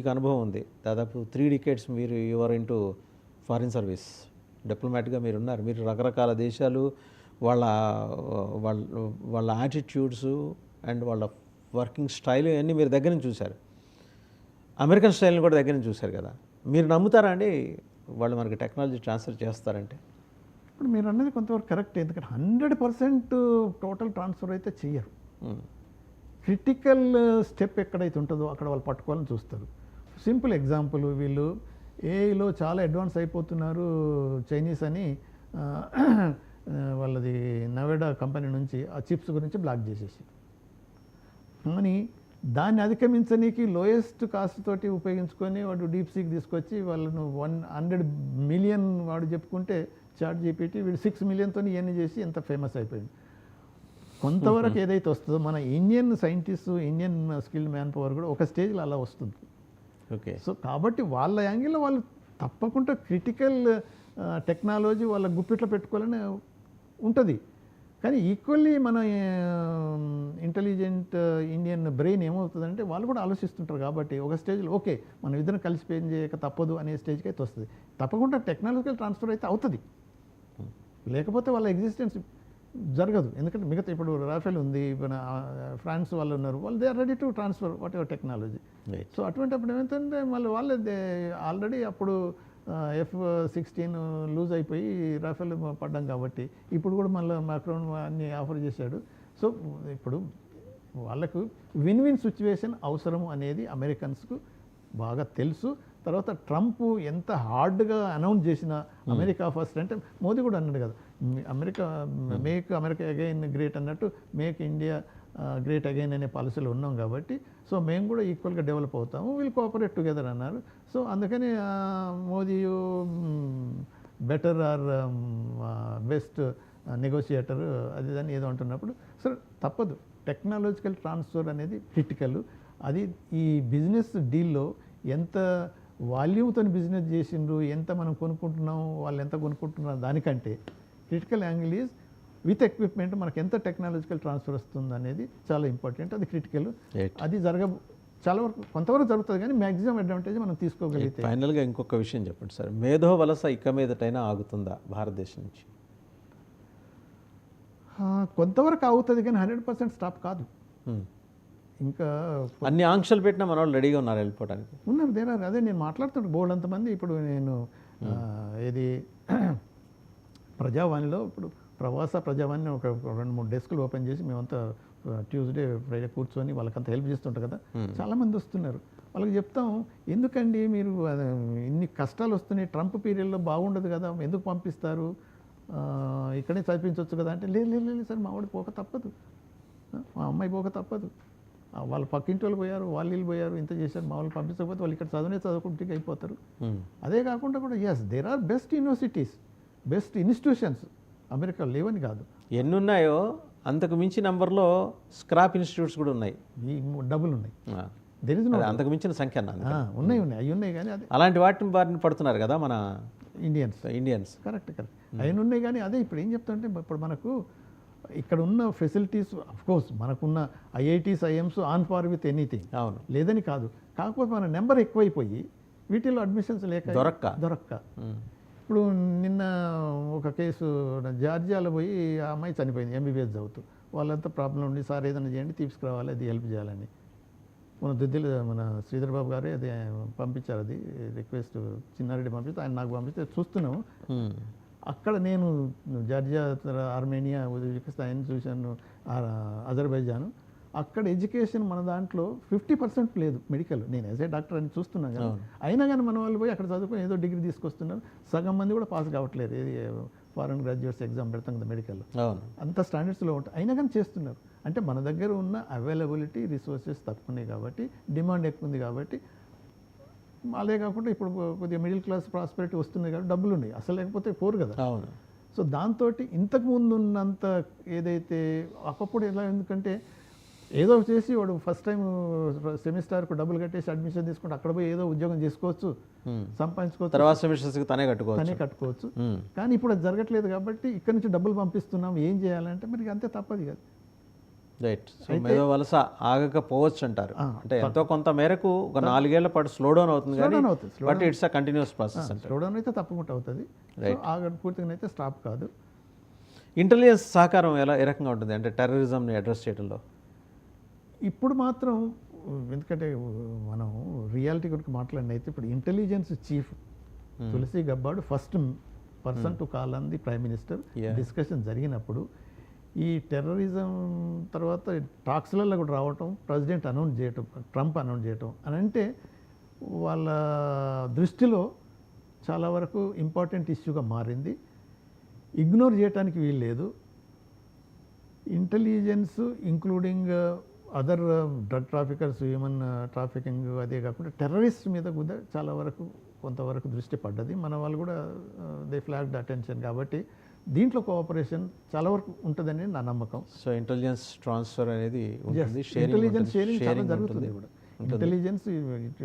మీకు అనుభవం ఉంది. దాదాపు 3 డికేడ్స్ మీరు యువర్ ఇంటూ ఫారిన్ సర్వీస్. డిప్లొమాట్‌గా మీరున్నారు. మీరు రకరకాల దేశాలు వాళ్ళ వాళ్ళ వాళ్ళ యాటిట్యూడ్స్ అండ్ వాళ్ళ వర్కింగ్ స్టైల్ ఇవన్నీ మీరు దగ్గర నుంచి చూశారు. అమెరికన్ స్టైల్‌ని కూడా దగ్గర నుంచి చూశారు కదా! మీరు నమ్ముతారా అండి వాళ్ళు మనకి టెక్నాలజీ ట్రాన్స్ఫర్ చేస్తారంటే? ఇప్పుడు మీరు అన్నది కొంతవరకు కరెక్ట్. ఎందుకంటే 100% టోటల్ ట్రాన్స్ఫర్ అయితే చెయ్యరు. క్రిటికల్ స్టెప్ ఎక్కడైతే ఉంటుందో అక్కడ వాళ్ళు పట్టుకోవాలని చూస్తారు. సింపుల్ ఎగ్జాంపుల్, వీళ్ళు ఏఐలో చాలా అడ్వాన్స్ అయిపోతున్నారు చైనీస్ అని వాళ్ళది నవేడా కంపెనీ నుంచి ఆ చిప్స్ గురించి బ్లాక్ చేసేసి, కానీ దాన్ని అధిగమించడానికి లోయెస్ట్ కాస్ట్ తోటి ఉపయోగించుకొని వాడు డీప్ సీక్ తీసుకొచ్చి వాళ్ళను 100 మిలియన్ వాడు చెప్పుకుంటే చాట్ జీపీటీ వీడు 6 మిలియన్తో ఇవన్నీ చేసి ఎంత ఫేమస్ అయిపోయింది. కొంతవరకు ఏదైతే వస్తుందో మన Indian scientist, Indian skilled man power కూడా ఒక స్టేజ్లో అలా వస్తుంది. ఓకే. సో కాబట్టి వాళ్ళ యాంగిల్లో వాళ్ళు తప్పకుండా క్రిటికల్ టెక్నాలజీ వాళ్ళ గుప్పిట్లో పెట్టుకోవాలని ఉంటుంది. కానీ ఈక్వల్లీ మన ఇంటెలిజెంట్ ఇండియన్ బ్రెయిన్ ఏమవుతుందంటే వాళ్ళు కూడా ఆలోచిస్తుంటారు. కాబట్టి ఒక స్టేజ్లో ఓకే మనం ఇద్దరం కలిసి పే చేయక తప్పదు అనే స్టేజ్కి అయితే వస్తుంది. తప్పకుండా టెక్నాలజికల్ ట్రాన్స్ఫర్ అయితే అవుతుంది, లేకపోతే వాళ్ళ ఎగ్జిస్టెన్స్ జరగదు. ఎందుకంటే మిగతా ఇప్పుడు రాఫెల్ ఉంది, మన ఫ్రాన్స్ వాళ్ళు ఉన్నారు, వాళ్ళు they are ready to transfer whatever technology. So అటువంటిప్పుడు ఏమైందంటే మళ్ళీ వాళ్ళే ఆల్రెడీ అప్పుడు F-16 లూజ్ అయిపోయి రాఫెల్ పడ్డాం కాబట్టి ఇప్పుడు కూడా మళ్ళీ మాక్రోన్ అన్ని ఆఫర్ చేశాడు. సో ఇప్పుడు వాళ్ళకు విన్ విన్ సిచ్యువేషన్ అవసరం అనేది అమెరికన్స్కు బాగా తెలుసు. తర్వాత ట్రంప్ ఎంత హార్డ్గా అనౌన్స్ చేసిన అమెరికా ఫస్ట్ అంటే మోదీ కూడా అన్నాడు కదా, America make America again great అన్నట్టు మేక్ ఇండియా గ్రేట్ అగైన్ అనే పాలసీలో ఉన్నాం కాబట్టి సో మేము కూడా ఈక్వల్గా డెవలప్ అవుతాము, వీల్ కోఆపరేట్ టుగెదర్ అన్నారు. సో అందుకని Modi better or best negotiator అది దాన్ని ఏదో అంటున్నప్పుడు సో తప్పదు. టెక్నాలజికల్ ట్రాన్స్ఫర్ అనేది క్రిటికల్. అది ఈ బిజినెస్ డీల్లో ఎంత వాల్యూమ్తో బిజినెస్ చేసిండ్రు, ఎంత మనం కొనుక్కుంటున్నాం, వాళ్ళు ఎంత కొనుక్కుంటున్నారు దానికంటే critical angle is with equipment మనకు ఎంత టెక్నాలజికల్ ట్రాన్స్ఫర్ వస్తుంది అనేది చాలా ఇంపార్టెంట్. అది క్రిటికల్. అది చాలా వరకు కొంతవరకు జరుగుతుంది కానీ మ్యాక్సిమం అడ్వాంటేజ్ మనం తీసుకోగలిగితే. ఫైనల్గా ఇంకొక విషయం చెప్పండి సార్, మేధో వలస ఇక మీదటైనా ఆగుతుందా భారతదేశం నుంచి? కొంతవరకు అవుతుంది కానీ 100% స్టాప్ కాదు. ఇంకా అన్ని ఆంక్షలు పెట్టినా మన వాళ్ళు రెడీగా ఉన్నారు వెళ్ళిపోవడానికి. ఉన్నారు దేరారు. అదే నేను మాట్లాడుతుంటే బోల్డ్ అంతమంది. ఇప్పుడు నేను ఏది ప్రజావాణిలో ఇప్పుడు ప్రవాస ప్రజావాణి ఒక 2-3 డెస్కులు ఓపెన్ చేసి మేమంతా ట్యూస్డే ఫ్రైడే కూర్చొని వాళ్ళకంతా హెల్ప్ చేస్తుంటాం కదా, చాలామంది వస్తున్నారు. వాళ్ళకి చెప్తాం, ఎందుకండి మీరు ఇన్ని కష్టాలు వస్తున్నాయి, ట్రంప్ పీరియడ్లో బాగుండదు కదా, ఎందుకు పంపిస్తారు, ఇక్కడే చదివించవచ్చు కదా అంటే లేదు లేదు సార్ మా వాడు పోక తప్పదు, మా అమ్మాయి పోక తప్పదు, వాళ్ళ పక్కింటి వాళ్ళు పోయారు, వాళ్ళు వీళ్ళు పోయారు, ఇంత చేశారు, మా వాళ్ళు పంపించకపోతే వాళ్ళు ఇక్కడ చదువుకుంటే అయిపోతారు. అదే కాకుండా కూడా yes there are best universities, best institutions America లేవని కాదు, ఎన్నున్నాయో అంతకు మించి నంబర్లో స్క్రాప్ ఇన్స్టిట్యూట్స్ కూడా ఉన్నాయి, ఈ డబ్బులు ఉన్నాయి, అంతకు మించిన సంఖ్య ఉన్నాయి అవి ఉన్నాయి. కానీ అదే అలాంటి వాటిని బారిన పడుతున్నారు కదా మన ఇండియన్స్. కరెక్ట్. అవి ఉన్నాయి. కానీ అదే ఇప్పుడు ఏం చెప్తుంటే ఇప్పుడు మనకు ఇక్కడ ఉన్న ఫెసిలిటీస్ కోర్స్ మనకున్న IITs IIMs on par with anything, అవును లేదని కాదు. కాకపోతే మన నెంబర్ ఎక్కువైపోయి వీటిల్లో అడ్మిషన్స్ దొరక్క ఇప్పుడు నిన్న ఒక కేసు జార్జియాలో పోయి ఆ అమ్మాయి చనిపోయింది ఎంబీబీఎస్ చదువుతూ. వాళ్ళంతా ప్రాబ్లం ఉండి సార్ ఏదైనా చేయండి తీసుకురావాలి, అది హెల్ప్ చేయాలని మన దుద్దిలో మన శ్రీధర్ బాబు గారే అది పంపించారు, అది రిక్వెస్ట్ చిన్నారెడ్డి పంపిస్తే ఆయన నాకు పంపిస్తే చూస్తున్నాము. అక్కడ నేను జార్జియా, ఆర్మేనియా, ఉజ్బెకిస్తాన్ చూశాను, అజర్బైజాన్. అక్కడ ఎడ్యుకేషన్ మన దాంట్లో 50% లేదు మెడికల్. నేను యాజ్ ఏ డాక్టర్ అని చూస్తున్నాను కదా, అయినా కానీ మన వాళ్ళు పోయి అక్కడ చదువుకొని ఏదో డిగ్రీ తీసుకొస్తున్నారు. సగం మంది కూడా పాస్ కావట్లేదు. ఏది ఫారెన్ గ్రాడ్యుయేట్స్ ఎగ్జామ్ పెడతాం కదా మెడికల్లో, అంత స్టాండర్డ్స్లో ఉంటాయి, అయినా కానీ చేస్తున్నారు. అంటే మన దగ్గర ఉన్న అవైలబిలిటీ రిసోర్సెస్ తక్కువనే కాబట్టి, డిమాండ్ ఎక్కువ ఉంది కాబట్టి. అదే కాకుండా ఇప్పుడు కొద్దిగా మిడిల్ క్లాస్ ప్రాస్పెరిటీ వస్తుంది కాబట్టి డబ్బులు ఉన్నాయి, అసలు లేకపోతే పోరు కదా. సో దాంతో ఇంతకు ముందు ఉన్నంత ఏదైతే ఒకప్పుడు ఎలా, ఎందుకంటే ఏదో చేసి వాడు ఫస్ట్ టైం సెమిస్టర్కు డబ్బులు కట్టేసి అడ్మిషన్ తీసుకుంటే అక్కడ పోయి ఏదో ఉద్యోగం చేసుకోవచ్చు, సంపాదించుకోవచ్చు, తర్వాత సెమిస్టర్స్కి తనే కట్టుకోవచ్చు. కానీ ఇప్పుడు అది జరగట్లేదు కాబట్టి ఇక్కడ నుంచి డబ్బులు పంపిస్తున్నాం, ఏం చేయాలంటే మరి అంతే తప్పదు కదా. రైట్. సో మేధో వలస ఆగకపోవచ్చు అంటారు. అంటే ఎంతో కొంత మేరకు ఒక 4 ఏళ్ల పాటు స్లో డౌన్ అవుతుంది కానీ but it's a continuous process అంటారు. స్లో డౌన్ అయితే తప్పకుండా అవుతుంది, ఆగ పూర్తిగా అయితే స్టాప్ కాదు. ఇంటెలిజెన్స్ సహకారం ఏ రకంగా ఉంటుంది అంటే టెర్రరిజంని అడ్రస్ చేయడంలో? ఇప్పుడు మాత్రం ఎందుకంటే మనం రియాలిటీ గురించి మాట్లాడిన అయితే ఇప్పుడు intelligence chief Tulsi Gabbard first person to call on the prime minister. Discussion జరిగినప్పుడు ఈ టెర్రరిజం తర్వాత టాక్స్లలో కూడా రావటం, ప్రెసిడెంట్ అనౌన్స్ చేయటం, ట్రంప్ అనౌన్స్ చేయటం అని అంటే వాళ్ళ దృష్టిలో చాలా వరకు ఇంపార్టెంట్ ఇష్యూగా మారింది. ఇగ్నోర్ చేయడానికి వీలు లేదు. Intelligence including other drug traffickers, human trafficking, అదే కాకుండా టెర్రరిస్ట్ మీద కూడా చాలా వరకు కొంతవరకు దృష్టి పడ్డది. మన వాళ్ళు కూడా దే ఫ్లాగ్డ్ అటెన్షన్. కాబట్టి దీంట్లో కోఆపరేషన్ చాలా వరకు ఉంటుందని నా నమ్మకం. సో ఇంటెలిజెన్స్ ట్రాన్స్ఫర్ అనేది ఉంటుంది, ఇంటెలిజెన్స్ షేరింగ్ చాలా జరుగుతుంది కూడా. ఇంటెలిజెన్స్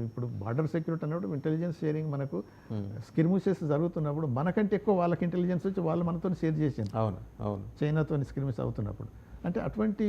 ఇప్పుడు బార్డర్ సెక్యూరిటీ అన్నప్పుడు ఇంటెలిజెన్స్ షేరింగ్ మనకు స్కిర్మిషెస్ జరుగుతున్నప్పుడు మనకంటే ఎక్కువ వాళ్ళకి ఇంటెలిజెన్స్ వచ్చి వాళ్ళు మనతో షేర్ చేసింది. అవును అవును, చైనాతో స్కిర్మిష్ అవుతున్నప్పుడు. అంటే అటువంటి